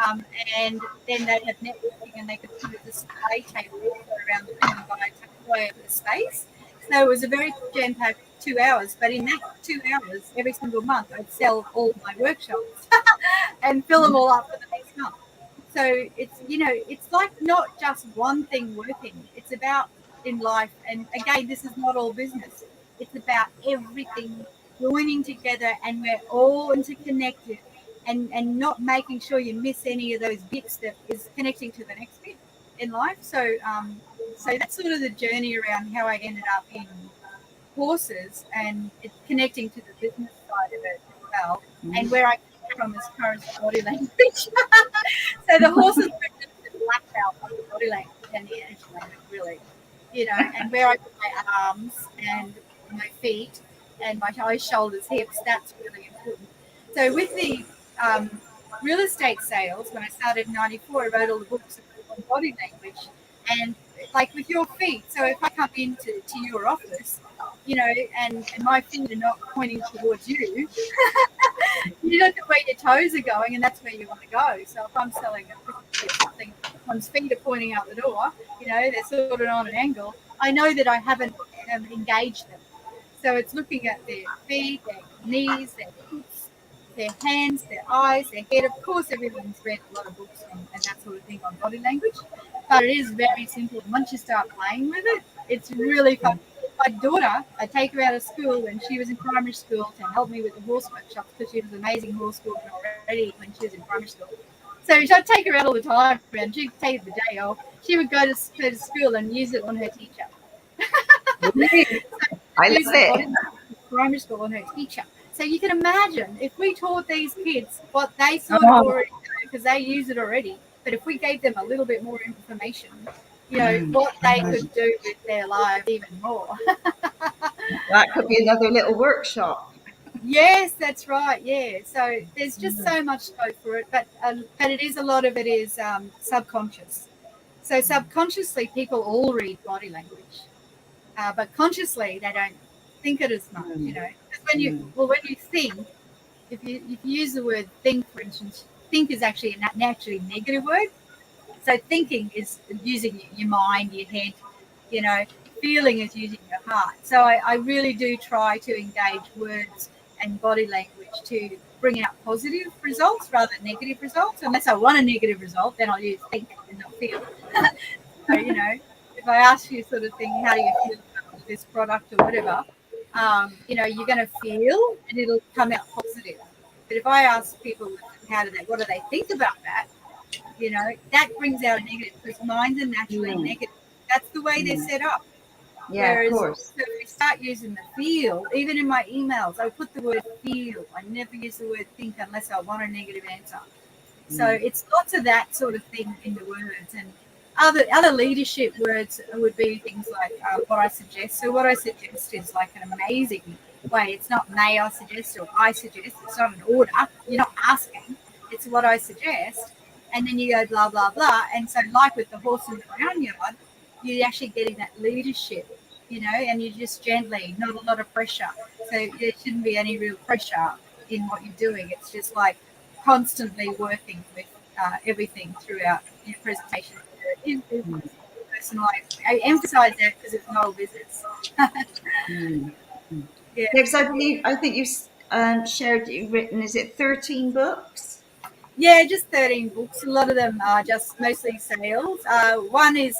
um, and then they'd have networking, and they could put a display table also around the room and buy takeaway over the space. So it was a very jam-packed 2 hours, but in that 2 hours, every single month, I'd sell all my workshops and fill them all up for the next month. So it's, it's like not just one thing working. It's about in life. And again, this is not all business. It's about everything joining together, and we're all interconnected, and not making sure you miss any of those bits that is connecting to the next bit in life. So that's sort of the journey around how I ended up in horses, and it's connecting to the business side of it as well, and where I came from as far as body language. So the horses were just a black belt on the body language and the energy language, really, and where I put my arms and my feet and my eyes, shoulders, hips, that's really important. So with the um, real estate sales, when I started in 94, I wrote all the books on body language, and like with your feet. So if I come into your office, and my feet are not pointing towards you, you look at where your toes are going, and that's where you want to go. So if I'm selling something, one's feet are pointing out the door, they're sort of on an angle, I know that I haven't engaged them. So it's looking at their feet, their knees, their hips, their hands, their eyes, their head. Of course, everyone's read a lot of books and that sort of thing on body language, but it is very simple. Once you start playing with it, it's really fun. My daughter, I take her out of school when she was in primary school to help me with the horse workshops, because she was an amazing horse woman already when she was in primary school. So I'd take her out all the time, and she'd take the day off. She would go to school and use it on her teacher. I love it. Primary school on her teacher. So you can imagine if we taught these kids what they sort of already know, because they use it already, but if we gave them a little bit more information, what they could do with their lives even more. That could be another little workshop. Yes, that's right. Yeah. So there's just so much scope for it, but it is, a lot of it is subconscious. So subconsciously, people all read body language, but consciously they don't think it as much. Because when you think, if you use the word think, for instance, think is actually a naturally negative word. So thinking is using your mind, your head, feeling is using your heart. So I really do try to engage words and body language to bring out positive results rather than negative results. Unless I want a negative result, then I'll use think and not feel. So, if I ask you sort of thing, how do you feel about this product or whatever, you're going to feel and it'll come out positive. But if I ask people, what do they think about that? That brings out a negative, because minds are naturally negative. That's the way they're set up. Yeah, Whereas, of course. so if we start using the feel, even in my emails, I put the word feel. I never use the word think unless I want a negative answer. So it's lots of that sort of thing in the words. And other leadership words would be things like what I suggest. So what I suggest is like an amazing way. It's not may I suggest or I suggest. It's not an order. You're not asking. It's what I suggest. And then you go blah, blah, blah. And so like with the horse in the barnyard, you're actually getting that leadership, and you just gently, not a lot of pressure. So there shouldn't be any real pressure in what you're doing. It's just like constantly working with everything throughout your presentation. Personalized. I emphasize that because it's not all business. Yeah. Because I think you've shared that you've written, is it 13 books? Yeah, just 13 books. A lot of them are just mostly sales. One is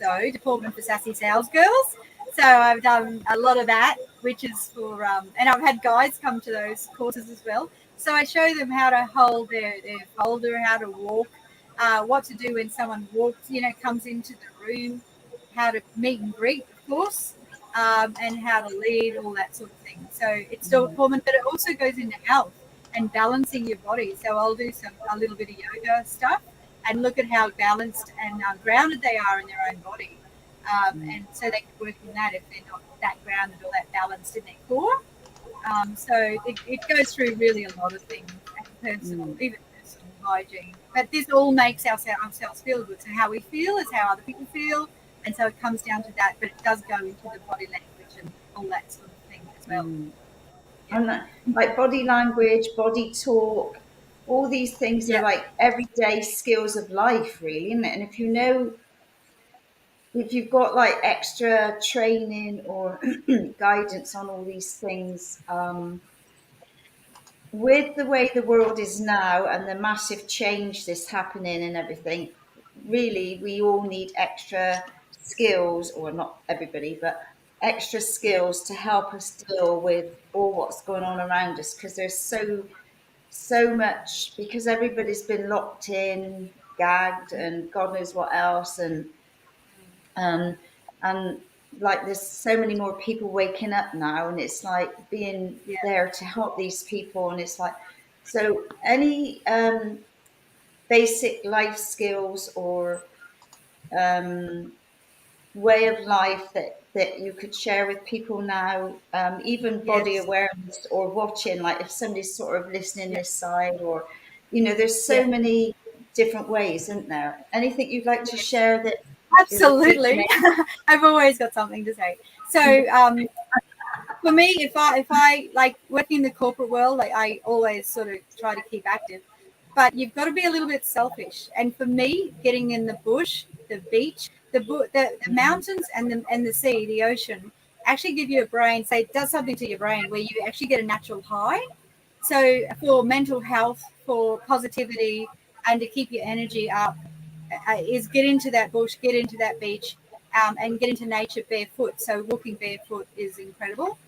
though Department for Sassy Sales Girls. So I've done a lot of that, which is for and I've had guides come to those courses as well. So I show them how to hold their folder, how to walk, what to do when someone walks, comes into the room, how to meet and greet, of course, and how to lead, all that sort of thing. So it's still common, but it also goes into health and balancing your body. So I'll do a little bit of yoga stuff and look at how balanced and grounded they are in their own body. And so they can work in that if they're not that grounded or that balanced in their core. So it goes through really a lot of things, and personal, even personal hygiene. But this all makes ourselves feel good. So how we feel is how other people feel. And so it comes down to that, but it does go into the body language and all that sort of thing as well. Yeah. And like body language, body talk, all these things are Yeah. like everyday skills of life, really, isn't it? And if you've got like extra training or guidance on all these things, with the way the world is now and the massive change that's happening and everything, really, we all need extra skills, or not everybody, but extra skills to help us deal with all what's going on around us, because there's so much, because everybody's been locked in, gagged, and God knows what else, um, and like there's so many more people waking up now, and it's like being Yeah. there to help these people, and it's like, so any basic life skills or way of life that you could share with people now, even body Yes. awareness or watching, like if somebody's sort of listening Yeah. this side, or there's so Yeah. many different ways, isn't there? Anything you'd like to Yes. share that is Absolutely. I've always got something to say. So for me, if I like working in the corporate world, like I always sort of try to keep active, but you've got to be a little bit selfish. And for me, getting in the bush, the beach, the mountains, and the sea, the ocean, actually give you a brain. Say it does something to your brain where you actually get a natural high. So for mental health, for positivity, and to keep your energy up, is get into that bush, get into that beach, and get into nature barefoot. So walking barefoot is incredible.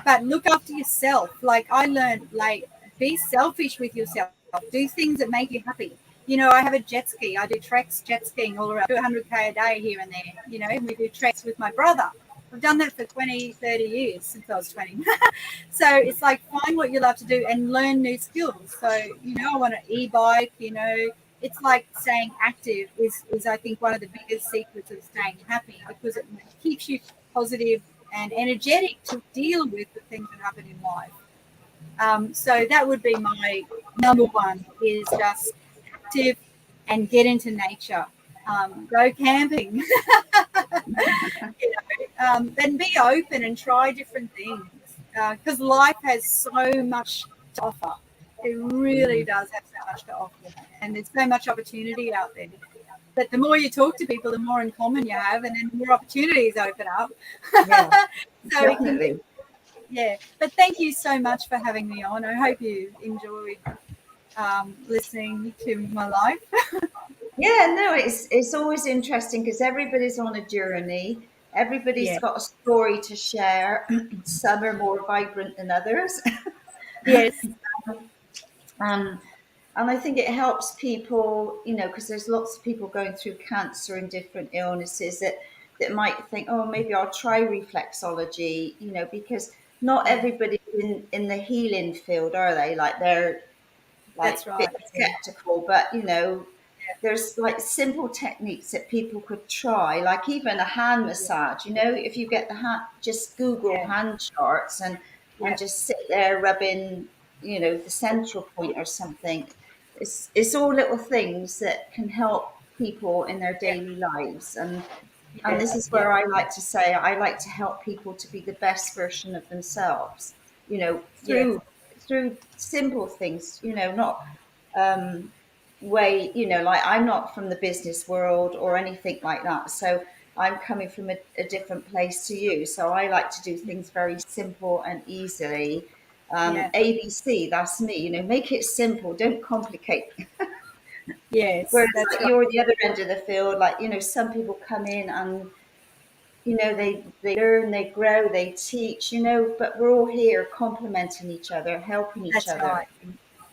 But look after yourself. Like I learned, like be selfish with yourself. Do things that make you happy. I have a jet ski. I do treks jet skiing all around. I do 100K a day here and there. And we do treks with my brother. I've done that for 20, 30 years since I was 20. So it's like find what you love to do and learn new skills. So, I want an e-bike, it's like staying active is I think one of the biggest secrets of staying happy, because it keeps you positive and energetic to deal with the things that happen in life. So that would be my number one, is just active and get into nature. Go camping. And be open and try different things, because life has so much to offer. It really does have so much to offer, and there's so much opportunity out there. But the more you talk to people, the more in common you have, and then the more opportunities open up. Yeah, So definitely. But thank you so much for having me on. I hope you enjoyed listening to my life. Yeah, no, it's always interesting because everybody's on a journey. Everybody's Yeah. got a story to share. Some are more vibrant than others. Yes. Um, and I think it helps people, because there's lots of people going through cancer and different illnesses that might think, oh, maybe I'll try reflexology, because not Yeah. everybody's in the healing field, are they? Like they're like That's a bit right. Yeah. skeptical, but there's like simple techniques that people could try, like even a hand massage. If you get the hand, just Google Yeah. hand charts and Yeah. just sit there rubbing, the central point or something. It's all little things that can help people in their Yeah. daily lives, and Yeah. this is Yeah. where I like to say I like to help people to be the best version of themselves, Yeah. through simple things, not way, like I'm not from the business world or anything like that. So I'm coming from a different place to you. So I like to do things very simple and easily. Yeah. ABC, that's me, make it simple, don't complicate. Yes. Whereas That's like right. you're the other end of the field, like, some people come in and, they learn, they grow, they teach, but we're all here complementing each other, helping each That's other. right.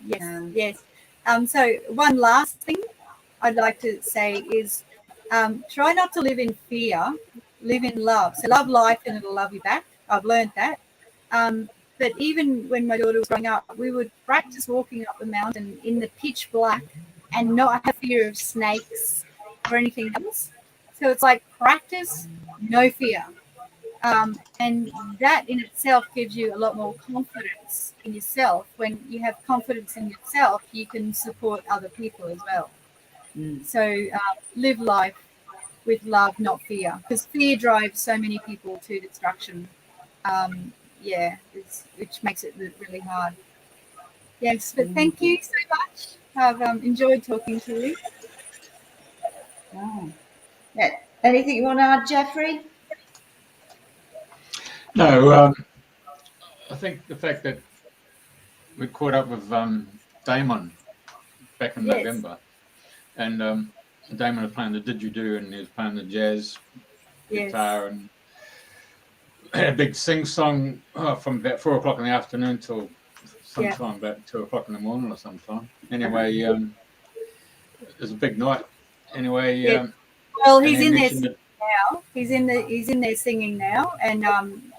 Yes. Um, Yes. So one last thing I'd like to say is try not to live in fear, live in love. So love life and it'll love you back. I've learned that. But even when my daughter was growing up, we would practice walking up the mountain in the pitch black and not have fear of snakes or anything else. So it's like practice, no fear. And that in itself gives you a lot more confidence in yourself. When you have confidence in yourself, you can support other people as well. So live life with love, not fear, because fear drives so many people to destruction. Which makes it really hard. Yes, but thank you so much. I've enjoyed talking to you. Oh. Yeah. Anything you want to add, Jeffrey? No, I think the fact that we caught up with Damon back in Yes. November, and Damon was playing the didgeridoo and he was playing the jazz guitar, and had a big sing-song from about 4 o'clock in the afternoon till sometime about 2 o'clock in the morning or sometime. Anyway, it was a big night. Anyway, well, he's in there singing now. He's in there singing now, and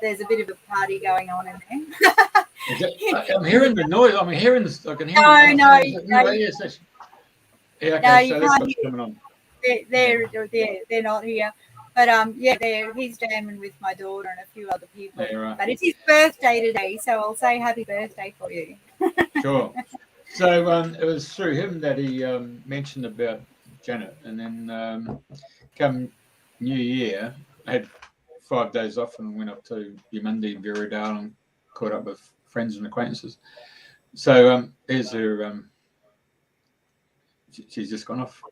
there's a bit of a party going on in there. I'm hearing the noise. I'm hearing this. I can hear. No. Yeah, okay. So that's what's coming on. They're not here. But he's jamming with my daughter and a few other people. Yeah, right. But it's his birthday today, so I'll say happy birthday for you. Sure. So it was through him that he mentioned about Janet, and then come New Year, I had 5 days off and went up to Yamundi, Viridale, and caught up with friends and acquaintances. So here's her. She's just gone off.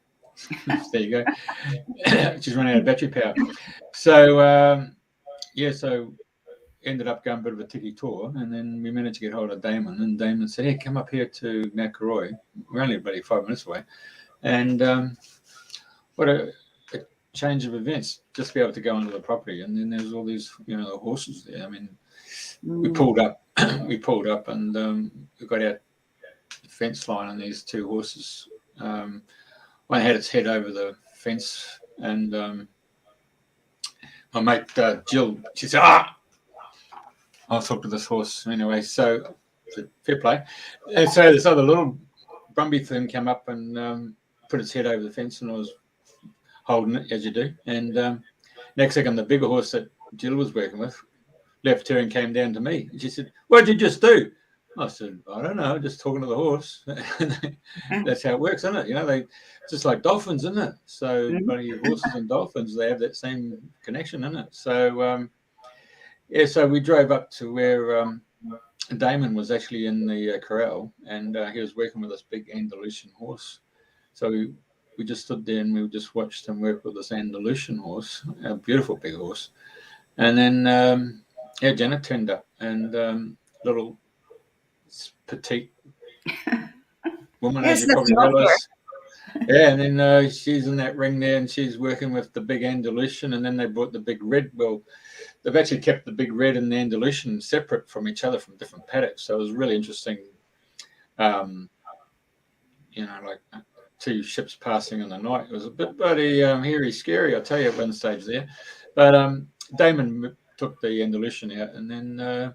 There you go. She's running out of battery power. So so ended up going a bit of a tiki tour, and then we managed to get hold of Damon, and Damon said, "Hey, come up here to Makaroy. We're only about 5 minutes away." And what a change of events, just to be able to go onto the property. And then there's all these, the horses there. I mean, we pulled up, and we got out the fence line, and these 2 horses. One had its head over the fence, and my mate Jill, she said, I'll talk to this horse anyway. So fair play. And so this other little Brumby thing came up and put its head over the fence, and I was holding it, as you do. And next second, the bigger horse that Jill was working with left her and came down to me. And she said, "What did you just do?" I said, "I don't know, just talking to the horse." That's how it works, isn't it? They just like dolphins, isn't it? So horses and dolphins, they have that same connection, isn't it? So so we drove up to where Damon was actually in the corral, and he was working with this big Andalusian horse. So we just stood there and we just watched him work with this Andalusian horse, a beautiful big horse. And then Janet turned up, and little petite woman, as you probably realize. Yeah, and then she's in that ring there, and she's working with the big Andalusian, and then they brought the big red. Well, they've actually kept the big red and the Andalusian separate from each other from different paddocks. So it was really interesting, like 2 ships passing in the night. It was a bit bloody hairy, scary, I'll tell you, at one stage there. But Damon took the Andalusian out, and then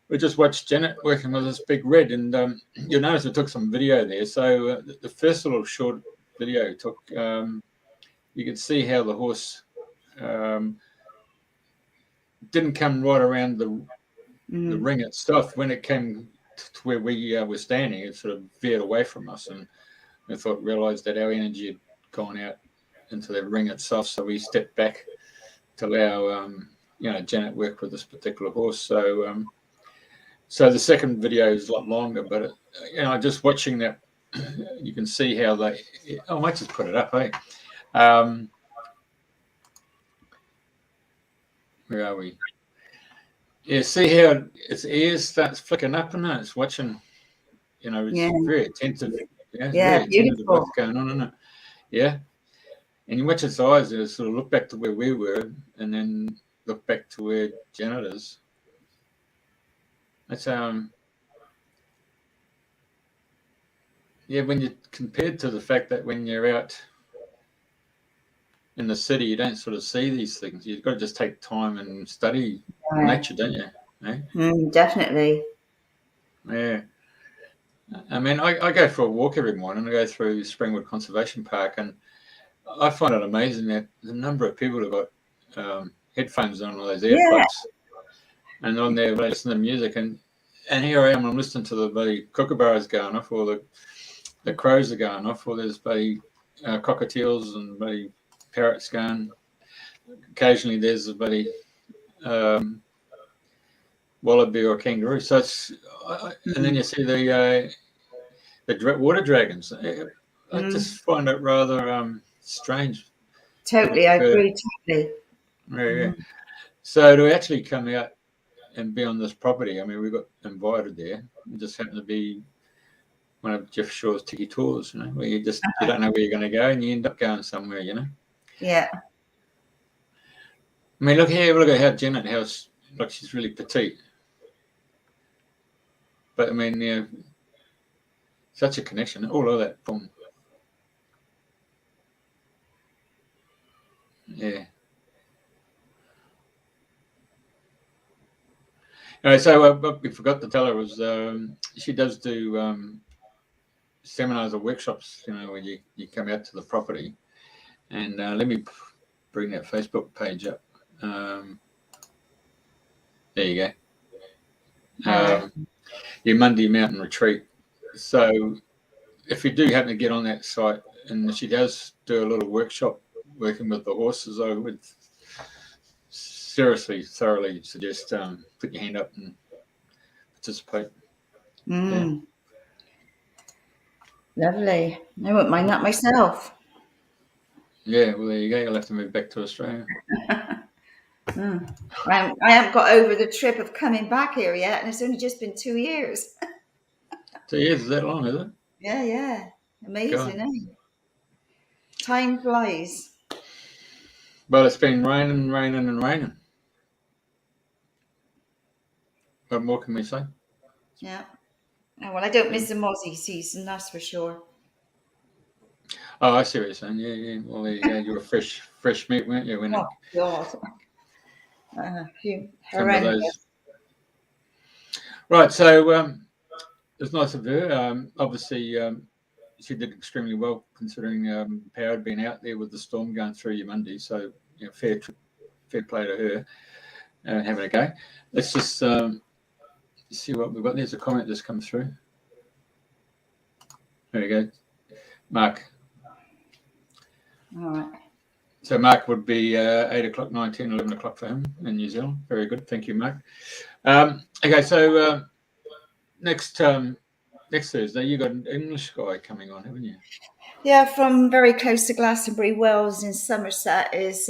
we just watched Janet working with this big red, and you'll notice we took some video there. So the first little short video took, you could see how the horse didn't come right around the ring itself. When it came to where we were standing, it sort of veered away from us, and we realised that our energy had gone out into the ring itself. So we stepped back to allow Janet work with this particular horse. So the second video is a lot longer, but just watching that, you can see how they. I might just put it up, hey. Where are we? Yeah, see how its ears starts flicking up, and it's watching. It's very attentive. Yeah, beautiful. What's going on, isn't it? Yeah, and you watch its eyes, and it sort of look back to where we were, and then look back to where Janet is. That's when you compared to the fact that when you're out in the city, you don't sort of see these things. You've got to just take time and study nature, don't you? Eh? Definitely. Yeah. I mean, I go for a walk every morning. I go through Springwood Conservation Park, and I find it amazing that the number of people who've got headphones on, or those Yeah. earplugs, and on there they listen to music, and here I am, I'm listening to the bloody kookaburras going off, or the crows are going off, or there's bloody cockatiels and bloody parrots going. Occasionally there's a bloody wallaby or kangaroo. So it's, and then you see the water dragons. I just find it rather strange. Totally, I agree. Totally. Yeah. So to actually come out and be on this property, I mean, we got invited there. It just happened to be one of Jeff Shaw's tiki tours, you know, where you don't know where you're going to go, and you end up going somewhere, you know. Yeah. I mean, look at how Janet, like she's really petite. But I mean, you know, such a connection, all of that. Boom. Yeah. Anyway, so what we forgot to tell her was she does do seminars or workshops, you know, where you come out to the property. And let me bring that Facebook page up. There you go. Your Monday Mountain Retreat. So if you do happen to get on that site, and she does do a little workshop working with the horses, I would seriously, thoroughly suggest put your hand up and participate. Yeah. Lovely. I wouldn't mind that myself. Yeah, well, there you go. You'll have to move back to Australia. I haven't got over the trip of coming back here yet, and it's only just been 2 years. 2 years is that long, is it? Yeah. Amazing, eh? Time flies. Well, it's been raining. What more can we say? Yeah. Oh, well, I don't miss the mozzie season, that's for sure. Oh, I see what you're saying. Yeah. Well, there you go. You were fresh meat, weren't you? When Oh, God. some of those. Right. So it's nice of her. Obviously, she did extremely well considering power had been out there with the storm going through your Monday. So, you know, fair play to her having a go. Let's just see what we've got. There's a comment that's come through. There you go. Mark. All right. So Mark would be 8 o'clock, 9, 10, 11 o'clock for him in New Zealand. Very good. Thank you, Mark. Okay, so next Thursday, you got an English guy coming on, haven't you? Yeah, from very close to Glastonbury Wells in Somerset is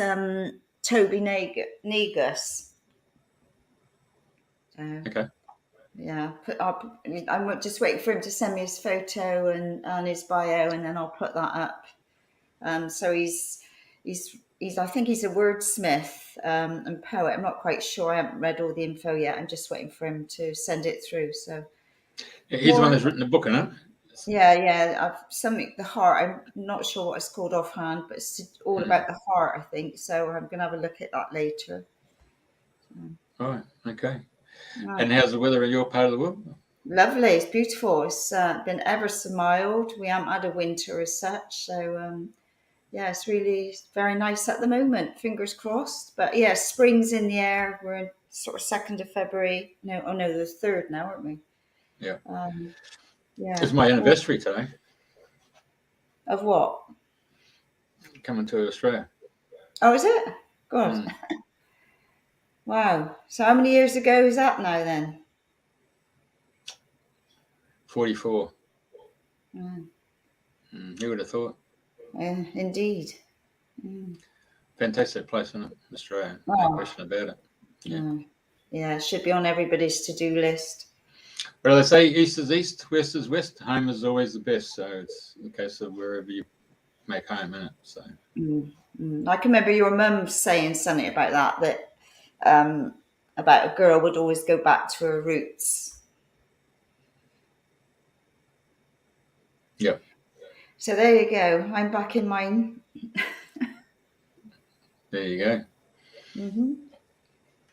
Toby Negus. Okay. Yeah, I'm just waiting for him to send me his photo and his bio, and then I'll put that up. So he's I think he's a wordsmith and poet. I'm not quite sure. I haven't read all the info yet. I'm just waiting for him to send it through. So he's the one that's written the book, isn't it? Yeah. The heart. I'm not sure what it's called offhand, but it's all about the heart, I think. So I'm going to have a look at that later. All right. Okay. Right. And how's the weather in your part of the world? Lovely. It's beautiful. It's been ever so mild. We haven't had a winter as such. So, yeah, it's really very nice at the moment. Fingers crossed. But, yeah, spring's in the air. We're in sort of 2nd of February. No, the 3rd now, aren't we? Yeah. Yeah. It's my anniversary today. Of what? Coming to Australia. Oh, is it? God. Wow. So how many years ago is that now then? 44. Who would have thought? Indeed. Fantastic place, isn't it? Australia. No question about it. Yeah, it should be on everybody's to-do list. Well, they say east is east, west is west. Home is always the best. So it's the case of wherever you make home, isn't it? So. I can remember your mum saying something about that about a girl would always go back to her roots. Yep. So there you go. I'm back in mine. There you go.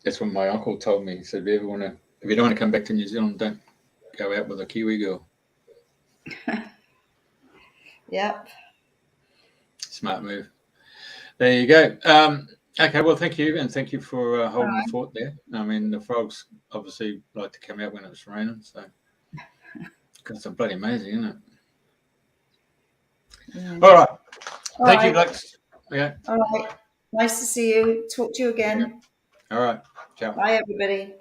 That's what my uncle told me. He said, if you don't want to come back to New Zealand, don't go out with a Kiwi girl. Yep. Smart move. There you go. Okay, well, thank you, and thank you for holding the Right. fort there. I mean, the frogs obviously like to come out when it's raining, so it's bloody amazing, isn't it? Yeah. All right, All thank you, right. Lex. Yeah, All right. Nice to see you. Talk to you yeah. again. All right, ciao. Bye, everybody.